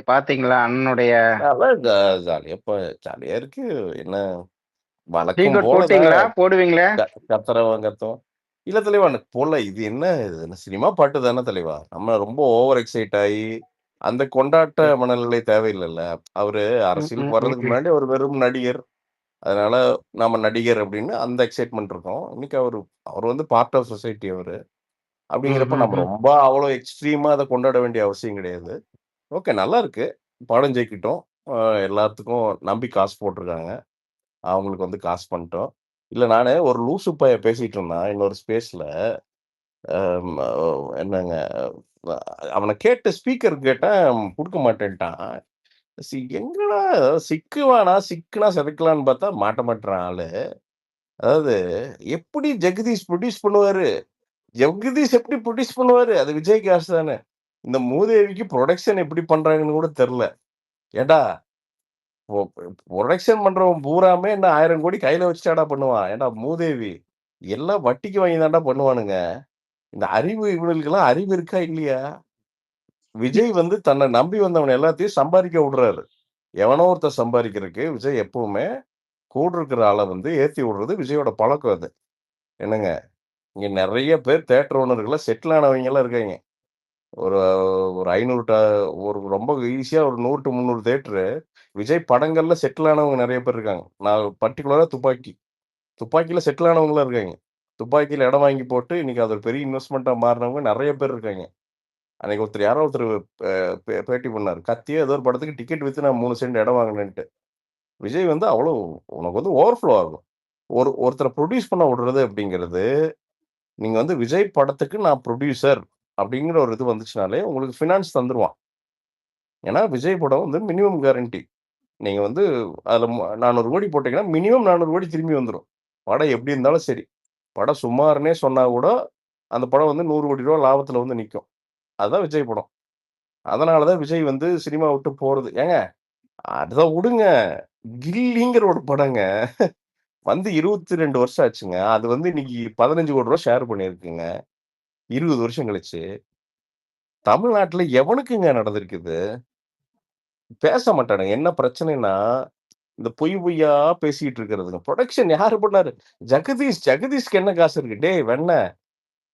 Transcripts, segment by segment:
பாத்தீங்களா அண்ணனுடைய நல்லா ஜாலியா ஜாலியா இருக்கு. என்ன டீ வழக்கம் கோட் போலதான் போட்டீங்களா? போடுவீங்களே? கத்துறவன் கத்துவோம். இல்ல தலைவா, எனக்கு போல இது என்ன சினிமா பாட்டு தானே தலைவா. நம்ம ரொம்ப ஓவர் எக்ஸைட் ஆகி அந்த கொண்டாட்ட ம், மனநிலை தேவையில்லைல்ல. அவரு ம், அரசியலுக்கு ம், ம், வர்றதுக்கு ம். முன்னாடி அவர் வெறும் நடிகர். அதனால நாம நடிகர் அப்படின்னு அந்த எக்ஸைட்மென்ட் இருக்கும். இன்னைக்கு அவரு அவர் வந்து பார்ட் ஆஃப் சொசைட்டி அவரு. அப்படிங்கிறப்ப நம்ம ம்ஹ்ஹ்ம். ரொம்ப அவ்வளோ எக்ஸ்ட்ரீமா அத கொண்டாட வேண்டிய அவசியம் கிடையாது. ஓகே, நல்லா இருக்கு. படம் ஜெயிக்கட்டும். அ எல்லாத்துக்கும் நம்பி காசு போட்டுருக்காங்க. அவங்களுக்கு வந்து காசு பண்ணிட்டோம். இல்ல, நானு ஒரு லூசு பையன் பேசிட்டு இருந்தான் இன்னொரு ஸ்பேஸ்ல. அம் அ என்னங்க, அ அவன கேட்டு ஸ்பீக்கர் கேட்டேன், குடுக்க மாட்டேன்ட்டான். எங்கடா சிக்குவானா, சிக்குனா சிதைக்கலான்னு பார்த்தா மாட்ட மாட்றான் ஆளு. அதாவது எப்படி ஜெகதீஷ் புரொடியூஸ் பண்ணுவாரு? ஜெகதீஷ் எப்படி புரொடியூஸ் பண்ணுவாரு? அது விஜய் காசு தானே. இந்த மூதேவிக்கு புரொடக்ஷன் எப்படி பண்றாங்கன்னு கூட தெர்ல. ஏன்டா, பொ புரொடக்ஷன் பண்றவன் பூராமே என்ன 1000 கோடி கையில வச்சுட்டாடா பண்ணுவான். ஏன்டா மூதேவி! எல்லாம் வட்டிக்கு வாங்கி தான்டா பண்ணுவானுங்க. இந்த அறிவு இவனுங்களுக்கெல்லாம் அறிவு இருக்கா இல்லையா? விஜய் வந்து தன்னை நம்பி வந்தவன எல்லாத்தையும் சம்பாதிக்க விடுறாரு. எவனோ ஒருத்தன் சம்பாரிக்கிறதுக்கு விஜய் எப்பவுமே கூட இருக்கிற ஆள வந்து ஏத்தி விடுறது விஜயோட பழக்கம் அது. என்னங்க, இங்க நெறைய பேர் தியேட்டர் ஓனர்கள்ல செட்டில் ஆனவங்கலாம் இருக்காய்ங்க. ஒரு ஒரு 500 ஒரு ரொம்ப ஈஸியா ஒரு 100 டூ 300 தியேட்டரு விஜய் படங்கள்ல செட்டில் ஆனவங்க நெறைய பேர் இருக்காங்க. நான் பர்ட்டிகுலரா துப்பாக்கி. துப்பாக்கில செட்டில் ஆனவங்கலாம் இருக்காய்ங்க. துப்பாக்கில இடம் வாங்கி போட்டு இன்னைக்கு அது ஒரு பெரிய இன்வெஸ்ட்மென்ட்டா மாறுனவங்க நெறைய பேர் இருக்காய்ங்க. அன்னைக்கு யாரோ ஒருத்தர் அ பேட்டி பண்ணாரு. கத்தியோ ஏதோ ஒரு படத்துக்கு டிக்கெட் வித்து நான் 3 சென்ட் இடம் வாங்கினேன்ட்டு. விஜய் வந்து அவ்வளோ உனக்கு வந்து ஓவர்ஃப்ளோ ஆகும். ஒருத்தர புரொடியூஸ் பண்ண விடுறது அப்படிங்கிறது, நீங்க வந்து விஜய் படத்துக்கு நான் புரொடியூசர் அப்படிங்கிற ஒரு இது வந்துச்சுனாலே, உங்களுக்கு ஃபினான்ஸ் தந்துருவான். ஏன்னா விஜய் படம் வந்து மினிமம் கேரண்டி. நீங்க வந்து அதுல 400 கோடி போட்டீங்கன்னா, மினிமம் 400 கோடி திரும்பி வந்துரும். படம் எப்படி இருந்தாலும் சரி. படம் சுமார்ன்னே சொன்னா கூட, அந்த படம் வந்து ரூ. 100 கோடி லாபத்துல வந்து நிக்கும். அதுதான் விஜய் படம். அதனால தான் விஜய் வந்து சினிமா விட்டு போறது. ஏங்க, அத வுடுங்க. கில்லிங்கிற ஒரு படங்க. வந்து 22 வருஷம் ஆச்சுங்க. அது வந்து இன்னைக்கு ரூ. 15,00,00,000 ஷேர் பண்ணியிருக்குங்க. 20 வருஷம் கழிச்சு. தமிழ்நாட்டுல எவனுக்குங்க நடந்திருக்கு? பேச மாட்டானுங்க. என்ன பிரச்சனைன்னா, இந்த பொய் பொய்யா பேசிட்டு இருக்கிறதுங்க. புரொடக்ஷன் யாரு பண்ணாரு? ஜெகதீஷ்க்கு என்ன காசு இருக்கு? டேய் வெண்ண,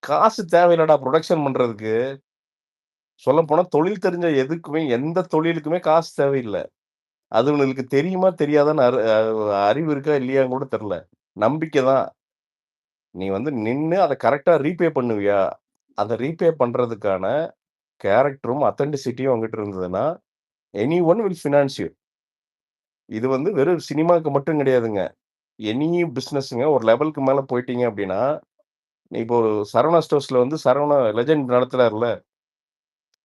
காசு தேவையில்லடா புரொடக்ஷன் பண்றதுக்கு. சொல்லப்போனா தொழில் தெரிஞ்ச எதுக்குமே, எந்த தொழிலுக்குமே காசு தேவையில்ல. அதுவனுங்களுக்கு தெரியுமா? தெரியாதான்னு அறிவு இருக்கா? இல்லையான்னு கூட தெரியல. நம்பிக்கை தான். நீ வந்து நின்னு அத கரெக்ட்டா ரீபே பண்ணுவியா? அத ரீபே பண்றதுக்கான கேரக்டரும், அத்தென்டிசிட்டியும் உன்கிட்ட இருந்ததுன்னா, any one will finance you. இது வந்து வெறும் சினிமாக்கு மட்டும் கிடையாதுங்க. எனி பிசினஸ்ங்க ஒரு லெவலுக்கு மேல போயிட்டீங்க அப்டின்னா, இப்போ சரவணா ஸ்டோர்ஸ்ல வந்து சரவணா லெஜெண்ட் நடத்துறார்ல,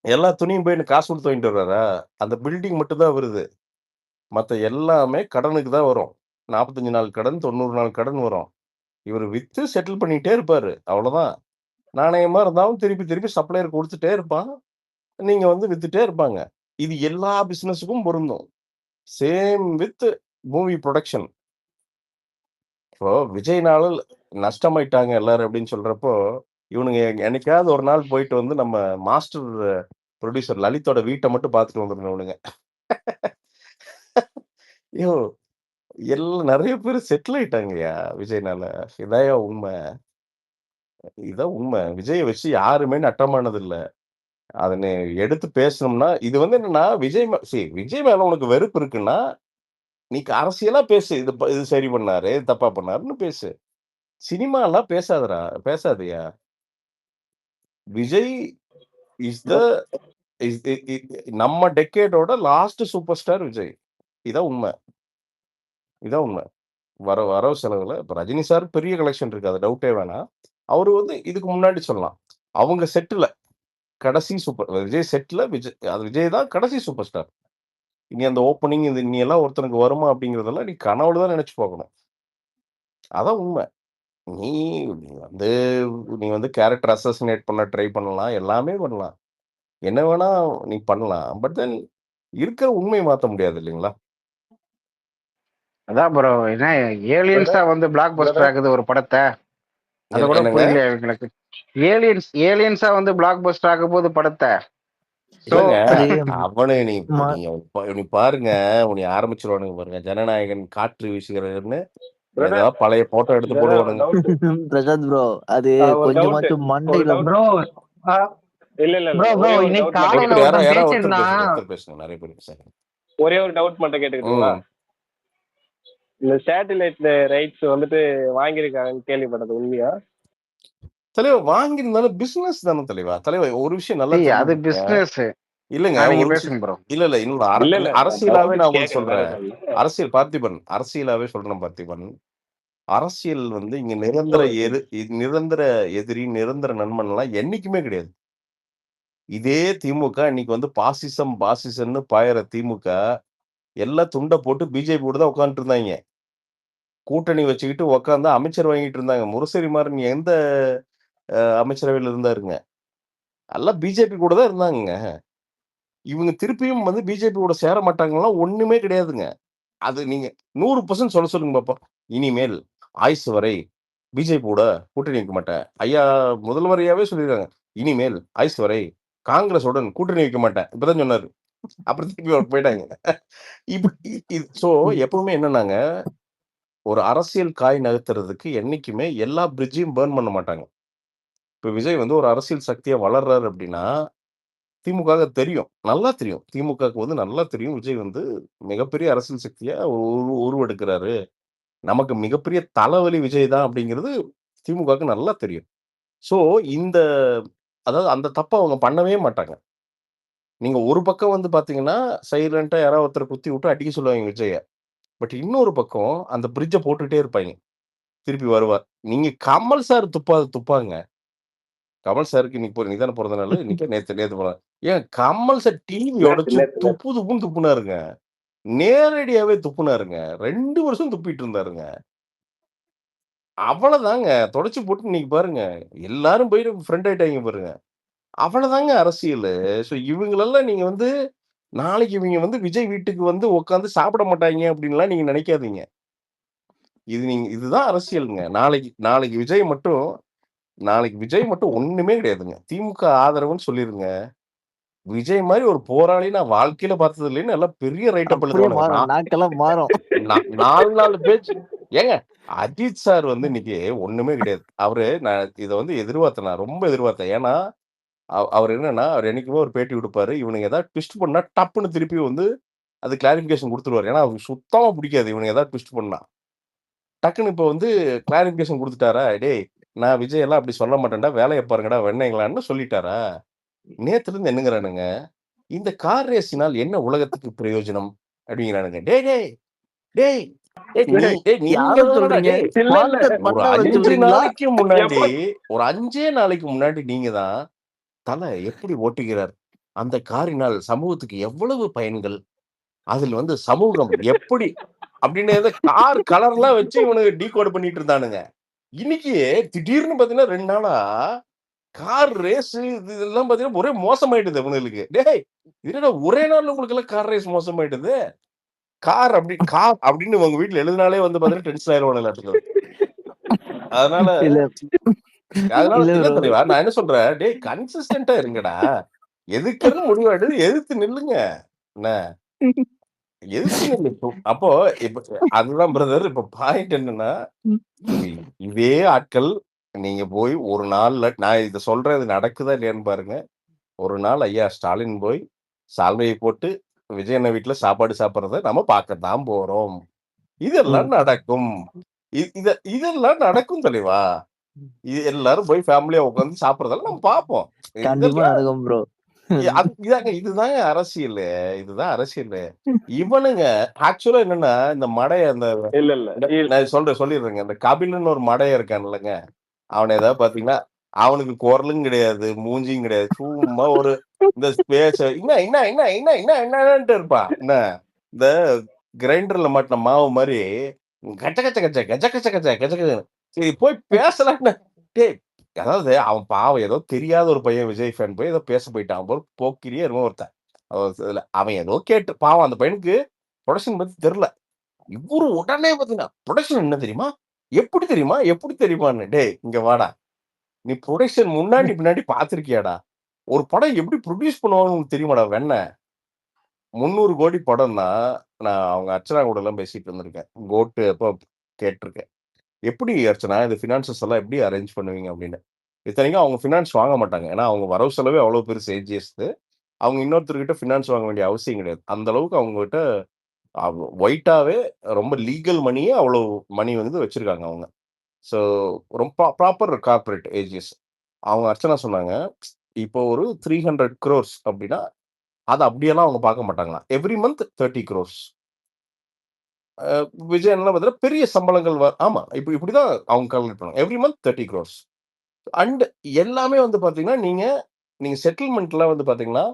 எல்லா துணியும் போய் எனக்கு காசு குடுத்து வாங்கிட்டு வர்றாரா? அந்த பில்டிங் மட்டும் தான் வருது. மத்த எல்லாமே கடனுக்கு தான் வரும். 45 நாள் கடன், 90 நாள் கடன் வரும். இவரு வித்து செட்டில் பண்ணிட்டே இருப்பாரு. அவ்வளோதான். நாணயமா இருந்தாலும் திருப்பி திருப்பி சப்ளையர் குடுத்துட்டே இருப்பான். நீங்க வந்து வித்துட்டே இருப்பாங்க. இது எல்லா பிசினஸ்ஸுக்கும் பொருந்தும். Same with movie production. இப்போ விஜய்னால நஷ்டமாயிட்டாங்க எல்லாரும் அப்படின்னு சொல்றப்போ, இவனுங்க என்னைக்காவது ஒரு நாள் போயிட்டு வந்து நம்ம மாஸ்டர் புரொடியூசர் லலித்தோட வீட்ட மட்டும் பார்த்துட்டு வந்துரணும் இவனுங்க. யோவ்! நெறைய பேரு செட்டில் ஆயிட்டாங்கய்யா விஜய்னால. இதான்யா உண்ம. இதான் உண்ம. விஜய வச்சு யாருமே நட்டமானது இல்ல. அத நீ எடுத்து பேசணும்னா, இது வந்து என்னன்னா விஜய் மேல உனக்கு வெறுப்பு இருக்குன்னா, நீ அரசியலா பேசு. இது சரி பண்ணாரு, இது தப்பா பண்ணாருன்னு பேசு. சினிமாலாம் பேசாதடா, பேசாதய்யா. விஜய் இஸ் த இஸ் இ இ நம்ம டெக்கேடோட லாஸ்ட் சூப்பர் ஸ்டார் விஜய். இதான் உண்ம. இதான் உண்ம. வரவு செலவுல இப்ப ரஜினி சார் பெரிய கலெக்ஷன் இருக்கு. அது டவுட்டே வேணாம். அவரு வந்து இதுக்கு முன்னாடி சொல்லலாம். அவங்க செட்ல கடைசி விஜய் செட்ல அது விஜய் தான் கடைசி சூப்பர் ஸ்டார். இனி அந்த ஓப்பனிங் இனி எல்லாம் ஒருத்தனுக்கு வருமா அப்படிங்கிறதெல்லாம் நீ கனவுல தான் நெனச்சு பார்க்கணும். அதான் உண்ம. நீ நீ வந்து நீ வந்து கேரக்டர் அசசினேட் பண்ண ட்ரை பண்ணலாம். எல்லாமே பண்ணலாம். என்ன வேணா நீ பண்ணலாம். பட் தென் இருக்கிற உண்மைய மாத்த முடியாது இல்லைங்களா? அதான் ப்ரோ. என்ன ஏலியன்ஸா பிரதர், வந்து பிளாக் பஸ்டர் பிரதர் ஆக்குது ஒரு படத்த. அத கூட என்னங்க? புரியலையா இவங்களுக்கு? ஏலியன்ஸா வந்து பிளாக் பஸ்டர் ஆக்க போது படத்த. சோ இல்லங்க. அது அவனு நீ ம நீ பாருங்க, உன்னைய ஆரம்பிச்சுருவானுங்க பாருங்க. ஜனநாயகன் காற்று வீசுகிறதுன்னு பிரதர் ஏதாவது பழைய ஃபோட்டோ எடுத்து பிரதர் ஒரு போடுவானுங்க. டவுட் பிரசாத் ப்ரோ அது ஒரு டவுட் கொஞ்சமாச்சும் ஒரு மண்டையில டவுட் ப்ரோ இல்ல இல்ல இல்ல ப்ரோ ப்ரோ ஒரே ஒரு இன்னைக்கு டவுட் மட்டும் காலையில ஒருத்தர் ஒருத்தன் ஒருத்தர் பேசியிருந்தான். பேசுங்க. நெறைய பேர் பேசுங்க. ஒரே ஒரு டவுட் மட்டும் கேட்டுக்கிட்டுங்களா? இந்த சேட்டலைட் ரைட்ஸ் வந்துட்டு வாங்கியிருக்காங்கன்னு கேள்விப்பட்டது உண்மையா? தலைவா வாங்கியிருந்தாலும் பிசினஸ் தானே தலைவா. தலைவா ஒரு விஷயம் நல்லா அது தெரிஞ்சுக்கங்க. பிசினஸ். இல்லங்க நீங்க ஒரு பேசுங்க ப்ரோ. இல்ல இன்னொரு இல்ல இல்ல அரசியலாவே நான் உங்களுக்கு கேட்கறேன், வேற சொல்றேன். எதுவும் இல்ல. அரசியல் பார்த்திபன், அரசியலாவே சொல்றேன் பார்த்திபன். அரசியல் வந்து இங்க நிரந்தர எதிரி, நிரந்தர நண்பன்லாம் என்னைக்குமே கிடையாது. இதே திமுக இன்னைக்கு வந்து பாசிசம்னு பாயற திமுக எல்லாம் துண்ட போட்டு பிஜேபி கூட தான் உட்கார்ந்துட்டு இருந்தாய்ங்க. கூட்டணி வச்சுக்கிட்டு உட்கார்ந்து அமைச்சர் வாங்கிட்டு இருந்தாங்க. முரசொலி மாறன் எந்த அமைச்சரவையில இருந்தாருங்க? எல்லாம் பிஜேபி கூட தான் இருந்தாங்கங்க. இவங்க திருப்பியும் வந்து பிஜேபி கூட சேர மாட்டாங்கன்னா ஒண்ணுமே கிடையாதுங்க. அது நீங்க 100% சொல்லுங்க பாப்போம். இனிமேல் ஆயுசு வரை பிஜேபி கூட கூட்டணி வைக்க மாட்டேன். ஐயா முதல்வர் ஐயாவே சொல்லியிருக்காங்க. இனிமேல் ஆயுசு வரை காங்கிரஸுடன் கூட்டணி வைக்க மாட்டேன். இப்பதான் சொன்னாரு. அப்புறம் திருப்பி அவர் போயிட்டாங்க. எப்பவுமே என்னன்னாங்க, ஒரு அரசியல் காய் நகர்த்துறதுக்கு என்னைக்குமே எல்லா பிரிட்ஜையும் பர்ன் பண்ண மாட்டாங்க. இப்ப விஜய் வந்து ஒரு அரசியல் சக்தியா வளர்றாரு அப்படின்னா, திமுகவுக்கு தெரியும். நல்லா தெரியும். திமுகவுக்கு வந்து நல்லா தெரியும். விஜய் வந்து மிகப்பெரிய அரசியல் சக்தியா உருவெடுக்கிறாரு. நமக்கு மிகப்பெரிய தலைவலி விஜய் தான் அப்படிங்கிறது திமுகவுக்கு நல்லா தெரியும். சோ இந்த அதாவது அந்த தப்ப அவங்க பண்ணவே மாட்டாங்க. நீங்க ஒரு பக்கம் வந்து பார்த்தீங்கன்னா, சைலன்ட்டா யாராவது ஒருத்தர குத்தி விட்டு அடிக்க சொல்லுவாங்க விஜய. பட் இன்னொரு பக்கம் அந்த பிரிட்ஜ போட்டுட்டே இருப்பாய்ங்க. திருப்பி வருவார். நீங்க கமல் சார் துப்பாங்க. கமல் சாருக்கு இன்னைக்கு தானே பிறந்த நாளு. இன்னைக்கா நேத்து போனாரு. ஏன் கமல் சார் டிவி உடைச்சு நேத்து துப்புன்னு துப்புனாருங்க. நேரடியாவே துப்புனாருங்க. 2 வருஷம் துப்பிட்டு இருந்தாருங்க. அவ்வளதாங்க. தொடச்சு போட்டு இன்னைக்கு பாருங்க. எல்லாரும் போய் ஃப்ரெண்ட் ஆயிட்டாய்ங்க பாருங்க. அவ்வளதாங்க அரசியலு. இவங்களெல்லாம் நீங்க வந்து நாளைக்கு இவங்க வந்து விஜய் வீட்டுக்கு வந்து உட்கார்ந்து சாப்பிட மாட்டாய்ங்க அப்படின்லாம் நீங்க நினைக்காதீங்க. இதுதான் அரசியலுங்க. நாளைக்கு விஜய் மட்டும் ஒண்ணுமே கிடையாதுங்க. திமுக ஆதரவுன்னு சொல்லிருங்க. விஜய் மாரி ஒரு போராளி நான் வாழ்க்கையில பார்த்தது இல்லைன்னு எல்லாம் பெரிய ரைட்டப் அப்படியே எழுதுவானுங்க. மாறும். நாக்கெல்லாம் மாறும். 4 பேஜ் ஏங்க அஜித் சார் வந்து இன்னைக்கு ஒண்ணுமே கிடையாது. நான் இத வந்து எதிர்பார்த்தேன். ரொம்ப எதிர்பார்த்தேன். ஏன்னா, அவர் என்னன்னா, அவர் என்னைக்குமே ஒரு பேட்டி குடுப்பாரு. இவனுங்க ஏதாவது ட்விஸ்ட் பண்ணா டப்புன்னு திருப்பி வந்து அது கிளாரிஃபிகேஷன் குடுத்துருவாரு. ஏன்னா, அவருக்கு சுத்தமா பிடிக்காது. இவனுங்க ஏதாவது ட்விஸ்ட் பண்ணா. டக்குன்னு இப்ப வந்து கிளாரிஃபிகேஷன் குடுத்துட்டாரா? "டேய் நான் விஜய் எல்லாம் அப்படி சொல்ல மாட்டேன்டா. வேலைய பாருங்கடா வெண்ணெய்ங்களான்னு" சொல்லிட்டாரா? நேத்துலருந்து என்னங்கிறானுங்க, "இந்த கார் ரேஸினால் என்ன உலகத்துக்கு பிரயோஜனம்?" அப்படிங்கிறானுங்க. டேய் டேய் டேய் நீங்க யார தானடா சொல்றீங்க? டேய். இல்ல, இல்ல. மாஸ்டர் ஒரு பண்ணவர 5 சொல்றீங்களா? நாளைக்கு முன்னாடி எப்ப ஒரு 5 நாளைக்கு முன்னாடி நீங்க தான், "தல எப்படி ஓட்டுகிறார்? அந்த காரினால் சமூகத்துக்கு எவ்வளவு பயன்கள்? அதில் வந்து சமூகம் எப்படி?" அப்படின்னு ஏதோ கார் கலர்லாம் வச்சு இவனுங்க டீகோட் பண்ணிட்டு இருந்தானுங்க. இன்னைக்கு திடீர்னு பார்த்தீங்கன்னா 2 நாளா கார் ரேஸு இதெல்லாம் பார்த்தீங்கன்னா ஒரே மோசமாயிடுது இவனுங்களுக்கு. டேய்! என்னடா ஒரே நாள்ல உங்களுக்கெல்லாம் கார் ரேஸ் மோசமாயிடுது? கார் அப்படின்னு உங்க வீட்ல எழுதினாலே வந்து பார்த்தீங்கன்னா டென்ஷன் ஆயிருவானுங்களாட்டுருக்கு. அதனால இல்ல அதனால இல்ல இல்ல ப்ரோ. தலைவா, நான் என்ன சொல்றேன், டேய் கன்சிஸ்டென்ட்டா இருங்கடா. எதுக்குன்னு முடிவெடு, எதிர்த்து நில்லுங்க. என்ன? எதிர்த்து நில்லு. அப்போ அதுதான் பிரதர். இப்ப பாயிண்ட் என்னன்னா, இதே ஆட்கள் நீங்க போய் ஒரு நாள்ல நான் இத சொல்றேன், இது நடக்குதா இல்லையான்னு பாருங்க. ஒரு நாள் ஐயா ஸ்டாலின் போய் சால்வைய போட்டு விஜய் அண்ணன் வீட்ல சாப்பாடு சாப்பிடுறத நம்ம பார்க்கத்தான் போறோம். இதெல்லாம் நடக்கும். இதெல்லாம் நடக்கும் தலைவா. இது எல்லாரும் போய் ஃபேமிலியா உட்கார்ந்து சாப்பிடுறதெல்லாம் நம்ம பார்ப்போம். கண்டிப்பா இதெல்லாம் நடக்கும் ப்ரோ. இதுதாங்க அரசியலு. இதுதான் அரசியலு. இவனுங்க ஆக்சுவலா என்னன்னா, இந்த அந்த இல்ல இல்ல நான் சொல்லிடுறேங்க. இந்த கபில்ன்னு ஒரு மடைய இருக்கான்லங்க. அவன ஏதாவது பார்த்தீங்கன்னா, அவனுக்கு குரலும் கிடையாது, மூஞ்சியும் கிடையாது. சும்மா ஒரு இந்த ஸ்பேஸ் என்ன என்ன என்ன என்ன என்ன என்னன்ட்டு இருப்பான். என்ன இந்த கிரைண்டர்ல மாட்டுன மாவு மாரி கச்ச கச்ச கச்ச கச்ச கச்ச கச்ச கச்ச கச்சன்னு. சரி போய் பேசலாம்னு டேய் அதாவது அவன் பாவம் ஏதோ தெரியாத ஒரு பையன் விஜய் ஃபேன் போய் ஏதோ பேச போயிட்டான். அவன் போக்கிரியே என்னமோ ஒருத்தன். இதுல அவன் ஏதோ கேட்டு பாவம் அந்த பையனுக்கு புரொடக்ஷன் பத்தி தெரியல. இவரு உடனே பார்த்தீங்கன்னா, "புரொடக்ஷன் என்ன தெரியுமா? எப்படி தெரியுமா? எப்படி தெரியுமான்னு?" டேய் இங்க வாடா. நீ புரொடக்ஷன் முன்னாடி பின்னாடி பார்த்திருக்கியாடா? ஒரு படம் எப்படி ப்ரொடியூஸ் பண்ணுவாங்கன்னு உனக்கு தெரியுமாடா வெண்ண? 300 கோடி படம்னா, நான் அவங்க அர்ச்சனா கூடலாம் பேசிட்டு இருந்திருக்கேன். கோட்டு அப்போ கேட்டுருக்கேன். எப்படி அர்ச்சனா இந்த ஃபினான்சஸ் எல்லாம் எப்படி அரேஞ்ச் பண்ணுவீங்க அப்படின்னு. இத்தனைக்கும் அவங்க ஃபினான்ஸ் வாங்க மாட்டாங்க. ஏன்னா அவங்க வரவு செலவே அவ்வளோ பெருசு ஏஜிஎஸ்து. அவங்க இன்னொருத்தர்கிட்ட ஃபினான்ஸ் வாங்க வேண்டிய அவசியம் கிடையாது. அந்த அளவுக்கு அவங்ககிட்ட ஒயிட்டாவே ரொம்ப லீகல் மணியே அவ்வளோ மணி வந்து வச்சிருக்காங்க அவங்க. ஸோ ரொம்ப ப்ராப்பர் கார்ப்பரேட் ஏஜிஎஸ். அவங்க அர்ச்சனா சொன்னாங்க, இப்போ ஒரு 300 crores அப்படின்னா, அத அப்படியெல்லாம் அவங்க பார்க்க மாட்டாங்களாம். Every month 30 crores. விஜய் என்ன பார்த்தீங்கன்னா, பெரிய சம்பளங்கள் ஆமா. இப்படிதான் அவங்க கால்குலேட் பண்ணுவாங்க. Every month 30 crores. அண்ட் எல்லாமே வந்து பார்த்தீங்கன்னா, நீங்க செட்டில்மெண்ட்லாம் வந்து பார்த்தீங்கன்னா,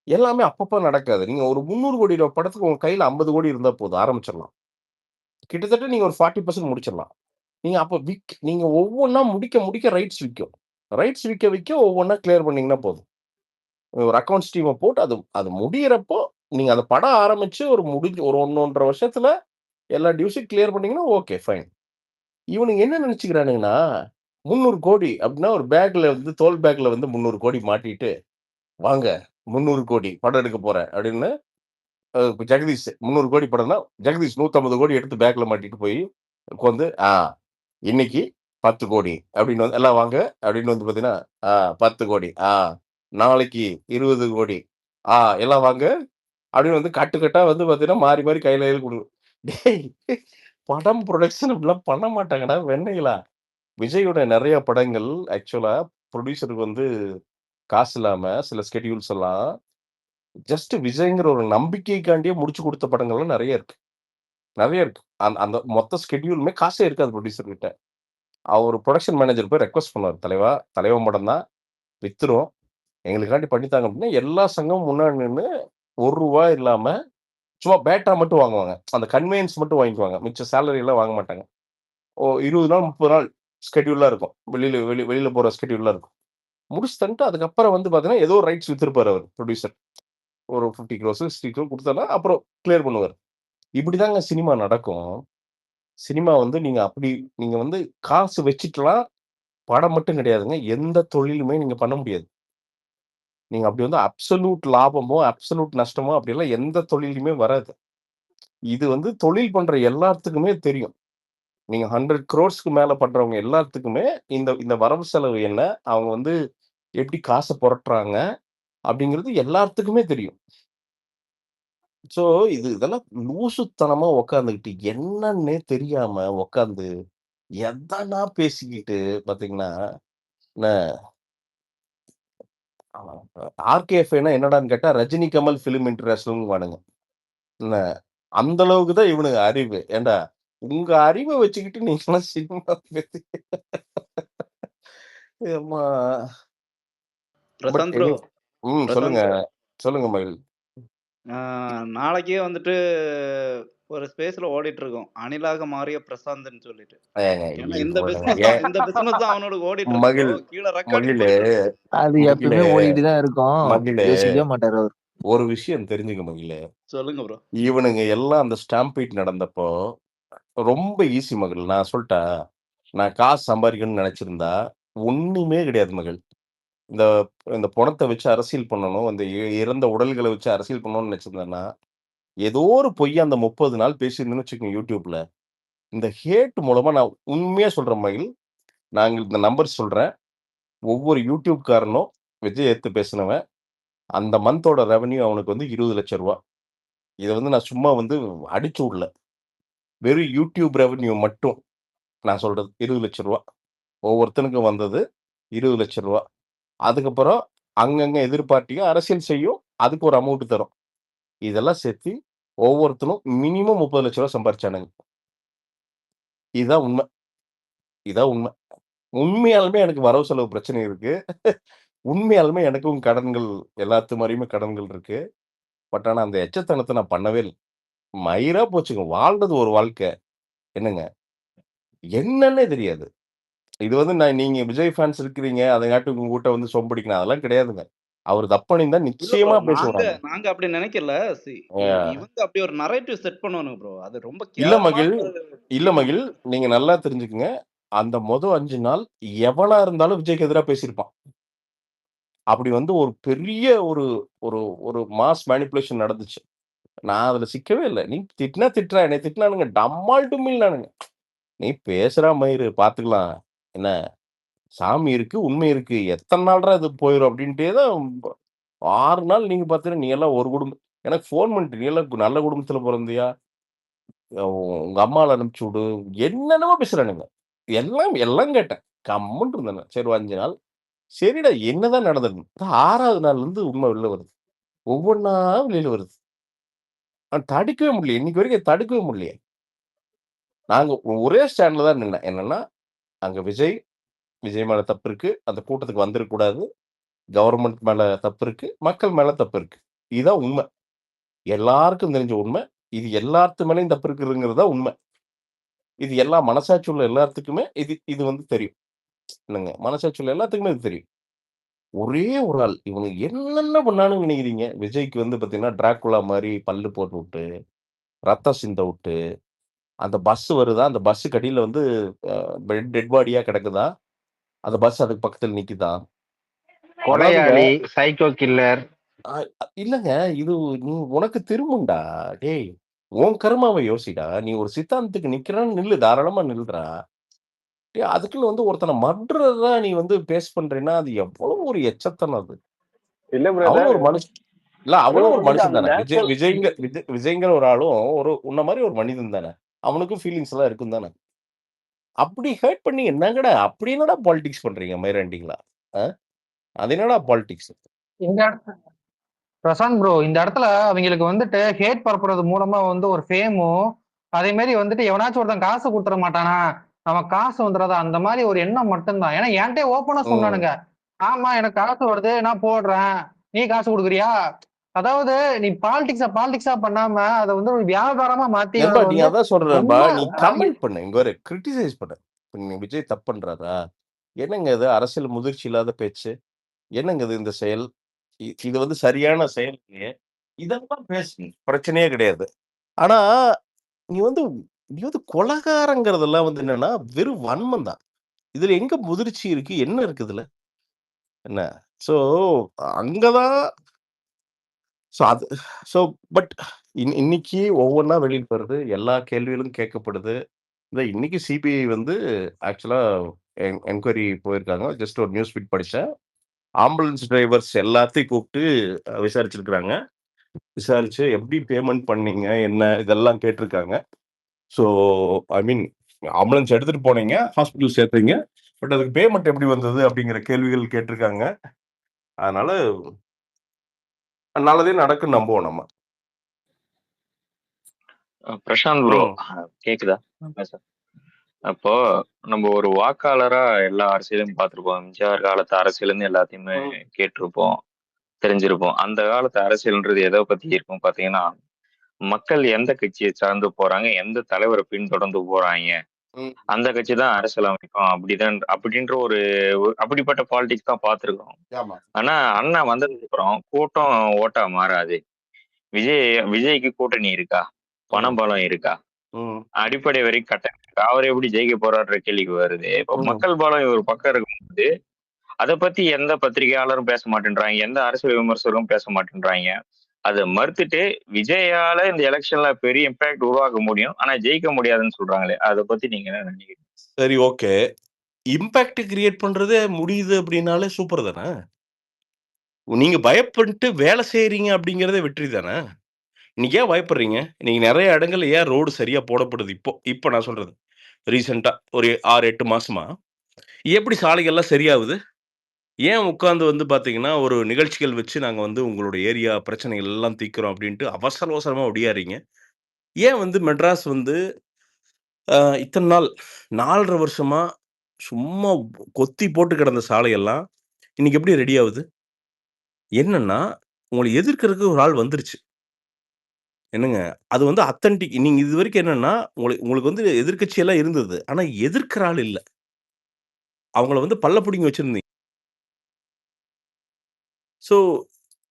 எல்லாமே அப்பப்ப நடக்காது. நீங்க ஒரு 300 கோடி ரூவா படத்துக்கு உங்க கையில 50 கோடி இருந்தா போதும் ஆரம்பிச்சிடலாம். கிட்டத்தட்ட நீங்க ஒரு 40% முடிச்சிடலாம். நீங்க அப்ப நீங்க ஒவ்வொன்னா முடிக்க ரைட்ஸ் விக்கும். ரைட்ஸ் விக்க ஒவ்வொன்னா கிளியர் பண்ணீங்கன்னா போதும். ஒரு அக்கவுண்ட்ஸ் டீம போட்டு அது முடியறப்போ, நீங்க அந்த படம் ஆரம்பிச்சு ஒரு 1 1/2 வருஷத்துல எல்லா டியூஸையும் கிளியர் பண்ணீங்கன்னா, ஓகே ஃபைன். இவனுங்க என்ன நெனச்சுக்கிறானுங்கன்னா, 300 கோடி அப்டின்னா ஒரு பேக்ல வந்து தோள் பேக்ல வந்து 300 கோடி மாட்டிட்டு, வாங்க 300 கோடி படம் எடுக்க போறேன் அப்டின்னு இப்ப ஜெகதீஷ் 300 கோடி படம்னா, ஜெகதீஷ் 150 கோடி எடுத்து பேக்ல மாட்டிட்டு போய் உட்காந்து, இன்னைக்கு 10 கோடி அப்டின்னு வந்து எல்லாம் வாங்க அப்டின்னு வந்து பார்த்தீங்கன்னா, 10 கோடி. நாளைக்கு 20 கோடி. எல்லாம் வாங்க அப்டின்னு வந்து கட்டா வந்து பார்த்தீங்கன்னா, மாறி மாறி கையில டேய் படம் புரொடக்ஷன் அப்படிலாம் பண்ண மாட்டாங்கடா வெண்ணெய்களா. விஜயோட நெறைய படங்கள் ஆக்சுவலா புரொடியூசருக்கு வந்து காசு இல்லாம சில ஸ்கெட்யூல்ஸ் எல்லாம் ஜஸ்ட் விஜய்ங்கிற ஒரு நம்பிக்கைக்காண்டியே முடிச்சு குடுத்த படங்கள்லாம் நெறைய இருக்கு. நெறைய இருக்கு. அந்த மொத்த ஸ்கெட்யூலுமே காசே இருக்காது புரொடியூசர் கிட்ட. அவரு புரொடக்ஷன் மேனேஜர் போய் ரெக்வெஸ்ட் பண்ணுவாரு. தலைவா, தலைவன் படம் தான் வித்துரும். எங்களுக்காண்டி பண்ணித்தாங்க அப்டின்னா, எல்லா சங்கமும் முன்னாடி நின்னு ரூ. 1 இல்லாம சும்மா பேட்டா மட்டும் வாங்குவாங்க. அந்த கன்வேயன்ஸ் மட்டும் வாங்கிக்குவாங்க. மிச்ச சேலரி எல்லாம் வாங்க மாட்டாங்க. 20 நாள், 30 நாள் ஸ்கெட்யூல்லாம் இருக்கும். வெளியில போற ஸ்கெட்யூல்லாம் இருக்கும். முடிச்சு தந்துட்டு அதுக்கப்புறம் வந்து பார்த்தீங்கன்னா, ஏதோ ரைட்ஸ் வித்திருப்பாரு அவரு புரொடியூசர். ஒரு 50 க்ரோஸ், 60 க்ரோஸ் குடுத்தாருன்னா, அப்புறம் கிளியர் பண்ணுவாரு. இப்படிதாங்க சினிமா நடக்கும். சினிமா வந்து நீங்க வந்து காசு வச்சுட்டுலாம் படம் மட்டும் கிடையாதுங்க. எந்த தொழிலுமே நீங்க பண்ண முடியாது. நீங்க அப்படி வந்து அப்சல்யூட் லாபமோ, அப்சல்யூட் நஷ்டமோ அப்படிலாம் எந்த தொழிலுமே வராது. இது வந்து தொழில் பண்ற எல்லாத்துக்குமே தெரியும். நீங்க 100 க்ரோர்ஸ்க்கு மேல பண்றவங்க எல்லாத்துக்குமே இந்த இந்த வரவு செலவு என்ன? அவங்க வந்து எப்படி காச புரட்டுறாங்க? அப்படிங்கிறது எல்லாத்துக்குமே தெரியும். ஸோ இதெல்லாம் லூசுத்தனமா உட்காந்துக்கிட்டு என்னன்னே தெரியாம உட்காந்து எதனா பேசிக்கிட்டு பார்த்தீங்கன்னா, என்ன ஆர்கேஎஃப்னா என்னடான்னு கேட்டா, ரஜினி கமல் ஃபிலிம் இன்டர்நேஷனல்ங்குவானுங்க. என்ன அந்த அளவுக்கு தான் இவனுங்க அறிவு. ஏன்டா உங்க அறிவ வச்சுக்கிட்டு நீங்கலாம் சினிமா பத்தி எம்மா! பட் பிரசாந்த் ப்ரோ, பிரசாந்த் சொல்லுங்க. ப்ரோ. சொல்லுங்க மகிழ். ஆ, நாளைக்கே வந்துட்டு ஒரு ஸ்பேஸ்ல ஓடிட்டு இருக்கும். அணிலாக மாறிய பிரசாந்த்ன்னு சொல்லிட்டு. ஏங்க ஏன்னா இப்ப பாருங்க. இந்த பிசினஸ் தான் அவனோட ஓடிட்டு இருக்கு ப்ரோ. மகிழ் கீழ ரெக்கார்டிங் மகிழு போயிட்டு இருக்கு. அது மகிழு எப்பயுமே ஓடிக்கிட்டு தான் இருக்கும். மகிழு யோசிக்கவே மாட்டாரு அவரு. ஒரு விஷயம் தெரிஞ்சுக்க மகிழு. சொல்லுங்க ப்ரோ. இவனுங்க எல்லாம் அந்த ஸ்டாம்பீட் நடந்தப்போ, ரொம்ப ஈஸி மகிழ். நான் சொல்லட்டா? நான் காசு சம்பாரிக்கணும்னு நெனச்சிருந்தா, ஒண்ணுமே கிடையாது மகிழ். இந்த இந்த பொணத்த வச்சு அரசியல் பண்ணணும். அந்த இறந்த உடல்கள வச்சு அரசியல் பண்ணணும்னு நெனச்சிருந்தேன்னா, ஏதோ ஒரு பொய்ய அந்த 30 நாள் பேசியிருந்தேன்னு வச்சுக்கோங்க YouTubeல. இந்த ஹேட் மூலமா நான் உண்மையா சொல்றேன் மகிழ். நான் இந்த நம்பர் சொல்றேன். ஒவ்வொரு YouTube காரனும் விஜய் எதிர்த்து பேசினவன், அந்த மந்தோட ரெவென்யூ அவனுக்கு வந்து ரூ. 20,00,000. இத வந்து நான் சும்மா வந்து அடிச்சு விடல. வெறும் YouTube ரெவென்யூ மட்டும் நான் சொல்றது ரூ. 20,00,000. ஒவ்வொருத்தனுக்கும் வந்தது ரூ. 20,00,000. அதுக்கப்புறம் அங்கங்க எதிர்பார்ட்டிங்க அரசியல் செய்யும். அதுக்கு ஒரு அமௌண்ட் தரும். இதெல்லாம் சேர்த்து ஒவ்வொருத்தனும் மினிமம் ரூ. 30,00,000 சம்பாரிச்சானுங்க. இதுதான் உண்ம. இதான் உண்ம. உண்மையாலுமே எனக்கு வரவு செலவு பிரச்சனை இருக்கு. உண்மையாலுமே எனக்கும் கடன்கள் எல்லாத்து மாரியுமே கடன்கள் இருக்கு. பட் ஆனா அந்த எச்சத்தனத்த நான் பண்ணவே இல்ல. மயிரா போச்சுங்க. வாழ்றது ஒரு வாழ்க்கை. என்னங்க? என்னன்னே தெரியாது. இது வந்து நீங்க விஜய் ஃபேன்ஸ் இருக்கிறீங்க. அதங்காட்டி உங்ககிட்ட வந்து சொம்படிக்கணும். அதெல்லாம் கிடையாதுங்க. அவரு தப்பு பண்ணியிருந்தா இல்ல ப்ரோ. நிச்சயமா நாங்க பேசுவேன் நானு. நாங்க அப்படி நினைக்கல. அ இவங்க அப்படி ஒரு நரேட்டிவ் செட் பண்ணுவானுங்க ப்ரோ. அது ரொம்ப இல்ல கேவலமா மகிழ், இல்ல தெரியும் மகிழ். அவங்களுக்கு. நீங்க நல்லா தெரிஞ்சுக்கங்க. அந்த 5 நாள் எவனா இருந்தாலும் விஜய்க்கு எதிரா பேசியிருப்பான். அப்படி வந்து ஒரு பெரிய ஒரு ஒரு ஒரு மாஸ் மேனிபுலேஷன் நடந்துச்சு. நான் அதுல சிக்கவே இல்ல. நீ திட்டினா திட்டுறா, என்னைய திட்டினானுங்க டம்மால் டும்மில்னானுங்க. நீ பேசுறா மயிரு பார்த்துக்கலாம். என்ன சாமி இருக்கு, உண்மை இருக்கு. எத்தன நாள்றா இது போயிரும் அப்படின்ட்டே தான் 6 நாள் நீங்க பார்த்தீங்கன்னா, நீ எல்லாம் ஒரு குடும்பம் எனக்கு ஃபோன் பண்ணிட்டு, "நீ எல்லாம் நல்ல குடும்பத்தில பொறந்தியா? உங்க அம்மால அனுப்பிச்சு விடு." என்னென்னமோ பேசுறானுங்க. எல்லாம் எல்லாம் கேட்டேன். கம்முன்னு இருந்தேன் நான். சரி ஒரு 5 நாள். சரிடா என்னதான் நடந்தது? 6வது நாள்லருந்து உண்மை வெளில வருது. ஒவ்வொன்னா வெளில வருது. நான் தடுக்கவே முடியல. இன்னைக்கு வரைக்கும் தடுக்கவே முடியலையே. நாங்க ஒரே ஸ்டாண்ட்ல தான் நின்னேன். என்னன்னா, அங்க விஜய் மேல தப்பு இருக்கு. அந்த கூட்டத்துக்கு வந்திருக்கக்கூடாது. கவர்ன்மென்ட் மேல தப்பு இருக்கு. மக்கள் மேல தப்பு இருக்கு. இதுதான் உண்மை. எல்லாருக்கும் தெரிஞ்ச உண்மை. இது எல்லாத்து மேலயும் தப்பு இருக்குதுங்கிறது தான் உண்மை. இது எல்லா மனசாட்சி உள்ள எல்லாத்துக்குமே இது இது வந்து தெரியும். என்னங்க, மனசாட்சி உள்ள எல்லாத்துக்குமே இது தெரியும். ஒரே ஒரு ஆள் இவனுங்க என்னென்ன பண்ணானுங்கன்னு நினைக்கிறீங்க? விஜய்க்கு வந்து பார்த்தீங்கன்னா, டிராகுலா மாரி பல்லு போட்டுவுட்டு, ரத்தம் சிந்த விட்டு, அந்த பஸ் வருதா, அந்த பஸ்ஸுக்கு அடியில வந்து டெட் பாடியா கிடக்குதா, அந்த பஸ் அதுக்கு பக்கத்துல நிக்குதா. அதாவதுங்க கொலையாளி, சைக்கோ கில்லர். அ இல்லங்க. இது உனக்கு திரும்பும்டா. டேய்! உன் கருமாவ யோசிடா. நீ ஒரு சித்தாந்தத்துக்கு நிக்கிறன்னு நில்லு. தாராளமா நில்றா. டேய்! அதுக்குன்னு வந்து ஒருத்தன மர்டரரா நீ வந்து பேஸ் பண்றேன்னா, அது எவ்வளவு ஒரு எச்சத்தனம் அது. இல்ல அவனும் பிரதர், ஒரு மனுஷன். இல்ல ப்ரோ அவனும் ஒரு வந்துட்டு மனுஷன் அந்த தானே. நேச்சுரல் விஜய்ங்கிற ஒரு ஆளும் உன்ன மாரி ஒரு மனிதன் தானே. அவனுக்கும் ஃபீலிங்ஸ் எல்லாம் இருக்கும் தானே. அப்படி ஹர்ட் பண்ணி என்னங்கடா அப்படி என்னடா பாலிடிக்ஸ் பண்றீங்க மயிராண்டிங்களா? அ? அது என்னடா பாலிடிக்ஸ்? இந்த பிரசாந்த் ப்ரோ, இந்த இடத்துல அவங்களுக்கு வந்துட்டு ஹேட் பரப்புறது மூலமா வந்து ஒரு ஃபேமும், அதே மாதிரி வந்துட்டு எவனாச்சும் ஒருத்தன் காசு கொடுத்துட மாட்டானா, நமக்கு காசு வந்துடாதா, அந்த மாதிரி ஒரு எண்ணம் மட்டும்தான். ஏன்னா என்கிட்ட ஓப்பனா ம். சொன்னானுங்க, ஆமா எனக்கு காசு வருது நான் போடுறேன், நீ காசு கொடுக்குறியா? அதாவது நீ பாலிடிக்ஸா பண்ணாம அதை வந்து ஒரு வியாபாரமா மாத்தி நண்பா அதை நீ வந்து அதான் சொல்ற நண்பா. ரொம்ப நீ கமெண்ட் பண்ணு. இங்க பாரு கிரிட்டிசைஸ் பண்ணு. இப்ப நீ விஜய் தப்பு பண்றாரா? என்னங்க இது அரசியல் முதிர்ச்சி இல்லாத பேச்சு? என்னங்க இது இந்த செயல்? இது வந்து சரியான செயல் இல்லையே. இதெல்லாம் பேசு. பிரச்சனையே கிடையாது. ஆனா, நீ வந்து நீ வந்து கொலைகாரங்கிறதெல்லாம் வந்து என்னன்னா, வெறும் வன்மம் தான். இதுல எங்க முதிர்ச்சி இருக்கு? என்ன இருக்கு இதுல? என்ன? ஸோ, அங்க தான் ஸோ அது ஸோ பட் இன்னைக்கு ஒவ்வொன்னா வெளியில வருது. எல்லா கேள்விகளும் கேட்கப்படுது. இன்னைக்கு சிபிஐ வந்து ஆக்சுவலா என்குயரி போயிருக்காங்க. ஜஸ்ட் ஒரு நியூஸ் ஃபீட் படிச்சேன். ஆம்புலன்ஸ் டிரைவர்ஸ் எல்லாத்தையும் கூப்பிட்டு விசாரிச்சிருக்கிறாங்க. விசாரிச்சு எப்படி பேமெண்ட் பண்ணீங்க? என்ன? இதெல்லாம் கேட்டிருக்காங்க. ஸோ ஐ மீன் ஆம்புலன்ஸ் எடுத்துட்டு போனீங்க, ஹாஸ்பிட்டல் சேர்த்தீங்க. பட் அதுக்கு பேமெண்ட் எப்படி வந்தது? அப்படிங்கிற கேள்விகள் கேட்டிருக்காங்க. அதனால நல்லதே நடக்குன்னு நம்புவோம் நம்ம. பிரசாந்த் ப்ரோ ம். கேக்குதா? அப்போ நம்ம ஒரு வாக்காளரா எல்லா அரசியலையும் பார்த்திருப்போம். எம்ஜிஆர் காலத்து அரசியல்னு எல்லாத்தையுமே ம். கேட்டிருப்போம், தெரிஞ்சிருப்போம். அந்த காலத்து அரசியல்ன்றது எதை பத்தி இருக்கும் பாத்தீங்கன்னா, மக்கள் எந்த கட்சியை சார்ந்து போறாங்க, எந்த தலைவரை பின்தொடர்ந்து போறாங்க, ம். அந்த கட்சி தான் அரசியல் அமைக்கும் அப்படின்ற ஒரு அப்படிப்பட்ட பாலிடிக்ஸ் தான் பார்த்திருக்கோம். ஆமா. ஆனா அண்ணா வந்ததுக்கு அப்புறம் கூட்டம் ஓட்டா மாறாது. விஜய்க்கு கூட்டணி இருக்கா? ம். பணம் பலம் இருக்கா? ம். அடிப்படை வரைக்கும் கட்டணம் இருக்கா? அவர் எப்படி ஜெயிக்க போறாருன்ற கேள்விக்கு வருது. இப்போ ம். மக்கள் பலம் ஒரு பக்கம் இருக்கும்போது, அதை பத்தி எந்த பத்திரிகையாளரும் பேச மாட்டேன்றாங்க, எந்த அரசியல் விமர்சகரும் பேச மாட்டேன்றாங்க. அதை மறுத்துட்டு விஜயால இந்த எலெக்ஷன்ல பெரிய இம்பாக்ட் உருவாக்க முடியும், ஆனா ஜெயிக்க முடியாதுன்னு சொல்றாங்களே, அதை பத்தி நீங்க என்ன நினைக்கிறீங்க? சரி ஓகே. இம்பாக்ட் கிரியேட் பண்றதே முடியுது அப்படின்னாலே சூப்பர் தானே. நீங்க பயப்பட்டு வேலை செய்றீங்க அப்படிங்கிறதே வெற்றி தானே. இன்னைக்கு ஏன் பயப்படுறீங்க? இன்னைக்கு நெறைய இடங்கள்ல ஏன் ரோடு சரியா போடப்படுது இப்போ நான் சொல்றது. ரீசென்ட்டா ஒரு 6, 8 மாசமா. எப்படி சாலைகள்லாம் சரியாவுது? ஏன் உட்கார்ந்து வந்து பார்த்தீங்கன்னா, ஒரு நிகழ்ச்சிகள் வச்சு நாங்க வந்து உங்களோட ஏரியா பிரச்சனைகள் எல்லாம் தீர்க்கிறோம் அப்படின்ட்டு அவசர அவசரமா ஒடியார்றீங்க. ஏன் வந்து மெட்ராஸ் வந்து இத்தன நாள் 4 1/2 வருஷமா சும்மா கொத்தி போட்டு கிடந்த சாலையெல்லாம் இன்னைக்கு எப்படி ரெடி ஆவுது? என்னன்னா, உங்கள எதிர்க்கிறதுக்கு ஒரு ஆள் வந்துருச்சு. என்னங்க, அது வந்து அத்தன்டிக் நீங்க இதுவரைக்கும் என்னன்னா, உங்களுக்கு வந்து எதிர்க்கட்சி எல்லாம் இருந்தது. ஆனா எதிர்க்கிற ஆள் இல்ல. அவங்கள வந்து பல்ல புடுங்கி வச்சிருந்தீங்க. ஸோ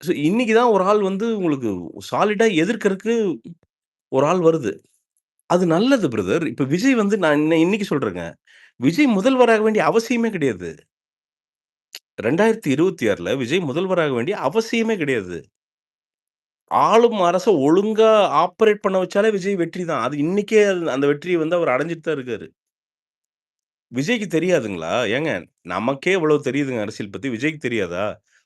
ஸோ இன்னைக்கு தான் ஒரு ஆள் வந்து உங்களுக்கு சாலிடா எதிர்க்கிறதுக்கு ஒரு ஆள் வருது. அது நல்லது பிரதர். இப்ப விஜய் வந்து நான் இன்னைக்கு சொல்றேங்க. விஜய் முதல்வராக வேண்டிய அவசியமே கிடையாது. 2026ல விஜய் முதல்வராக வேண்டிய அவசியமே கிடையாது. ஆளும் அரச ஒழுங்கா ஆப்பரேட் பண்ண வச்சாலே விஜய் வெற்றி தான். அது இன்னைக்கே அந்த வெற்றிய வந்து அவர் அடைஞ்சுட்டு தான் இருக்காரு. விஜய்க்கு தெரியாதுங்களா? ஏங்க நமக்கே இவ்வளவு தெரியுதுங்க அரசியல் பத்தி. விஜய்க்கு தெரியாதா?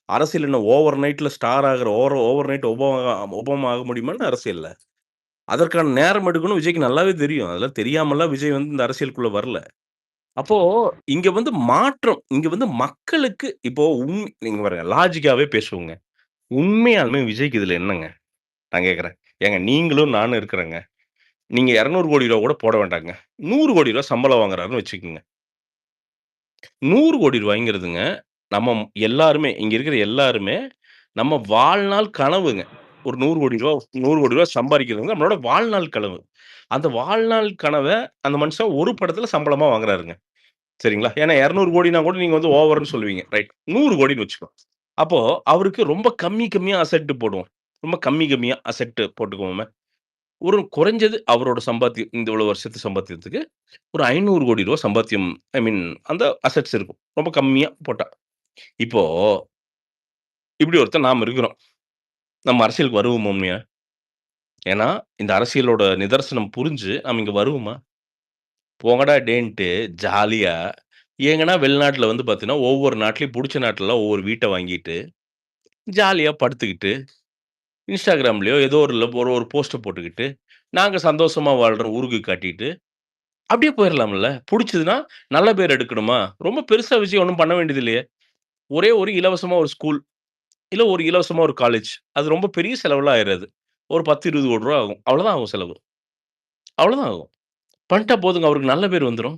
அரசியல் என்ன ஓவர் நைட்ல ஸ்டார் ஆகுற ஓவர் நைட் ஒபாமா ஆக முடியுமான்னு அரசியல்ல? அதற்கான நேரம் எடுக்கணும் விஜய்க்கு நல்லாவே தெரியும். அதெல்லாம் தெரியாமலாம் விஜய் வந்து இந்த அரசியலுக்குள்ள வரல. அப்போ இங்க வந்து மாற்றம், இங்க வந்து மக்களுக்கு இப்போ நீங்க பாருங்க லாஜிக்காவே பேசுவோங்க. உண்மையாலுமே விஜய்க்கு இதுல என்னங்க? நான் கேட்கிறேன். ஏங்க நீங்களும் நானும் இருக்கிறேங்க. நீங்க ரூ. 200,00,00,000 கூட போட வேண்டாங்க. ரூ. 100,00,00,000 சம்பளம் வாங்குறாருன்னு வச்சுக்கங்க. ரூ. 100,00,00,000ங்கிறதுங்க, நம்ம எல்லாருமே இங்க இருக்கிற எல்லாருமே நம்ம வாழ்நாள் கனவுங்க. ஒரு ரூ. 100,00,00,000 சம்பாரிக்கிறதுங்க நம்மளோட வாழ்நாள் கனவு. அந்த வாழ்நாள் கனவ அந்த மனுஷன் ஒரு படத்துல சம்பளமா வாங்குறாருங்க. சரிங்களா? ஏன்னா 200,00,00,000னா கூட நீங்க வந்து ஓவர்ன்னு சொல்லுவீங்க. ரைட். 100,00,00,000ன்னு வச்சுக்கோ. அப்போ அவருக்கு ரொம்ப கம்மியா அசெட் போடுவோம். ரொம்ப கம்மியா அசெட் போட்டுக்குவோமே. ஒரு குறைஞ்சது அவரோட சம்பாத்தியம் இந்த இவ்வளவு வருஷத்து சம்பாத்தியத்துக்கு ஒரு ரூ. 500,00,00,000 சம்பாத்தியம் ஐ மீன் அந்த அசெட்ஸ் இருக்கும். ரொம்ப கம்மியா போட்டா. இப்போ இப்படி ஒருத்தன் நாம இருக்கிறோம். நம்ம அரசியலுக்கு வருவோமா உண்மையா? ஏன்னா இந்த அரசியலோட நிதர்சனம் புரிஞ்சு நம்ம இங்க வருவோமா? போங்கடா டேன்ட்டு ஜாலியா எங்கன்னா வெளிநாட்டுல வந்து பார்த்தீங்கன்னா, ஒவ்வொரு நாட்டிலயும் புடிச்ச நாட்டுலலாம் ஒவ்வொரு வீட்ட வாங்கிட்டு, ஜாலியா படுத்துக்கிட்டு, Instagramலயோ ஏதோ ஒரு போஸ்ட்ட போட்டுக்கிட்டு, நாங்க சந்தோஷமா வாழ்றோம் ஊருக்கு காட்டிட்டு, அப்படியே போயிரலாம்ல. புடிச்சதுன்னா நல்ல பேர் எடுக்கணுமா? ரொம்ப பெருசா விஷயம் ஒண்ணும் பண்ண வேண்டியது இல்லையே. ஒரே ஒரு இலவசமா ஒரு ஸ்கூல், இல்ல ஒரு இலவசமா ஒரு காலேஜ். அது ரொம்ப பெரிய செலவுலாம் ஆயிராது. ஒரு 10, 20 கோடி ரூவா ஆகும். அவ்வளோதான் ஆகும் செலவு. அவ்வளோதான் ஆகும். பண்ணிட்டா போதுங்க. அவருக்கு நல்ல பேர் வந்துரும்.